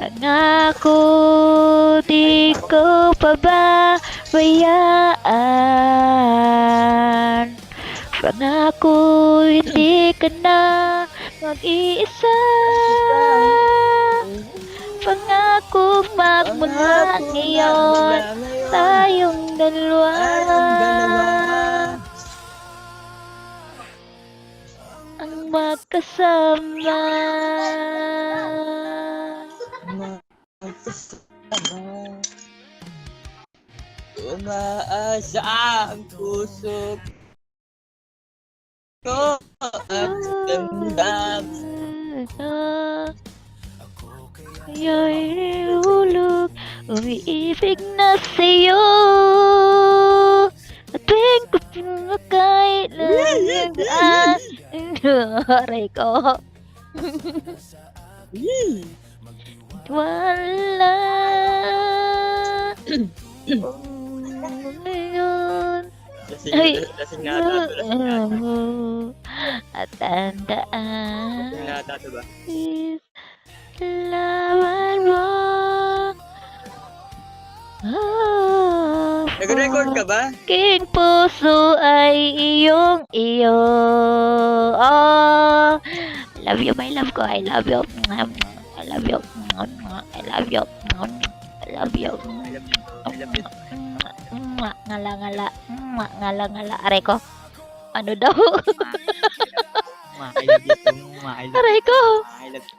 Pangako di ko pababayaan. Pangako hindi ka na mag-iisa. Pangako magmula ngayon tayong dalawa. Ang magkasama. Umaasa ang puso ko at damdamin. Ngayon'y nilulog, umiibig na sa'yo. At tuwing ko pinakay lang aray ko. Wala. Ngayon. Lasing nga ata to. At tandaan. Lasing nga ata to ba? Please, lawan mo. Nag-record ka ba? Aking puso ay iyong iyo. Oh, I love you, my love ko. I love you. I love you. I love you. I love you. I love you. Ngala-ngala. Ngala-ngala. Aray ko. Ano daw? I love you. I love you. Aray ko. I love you.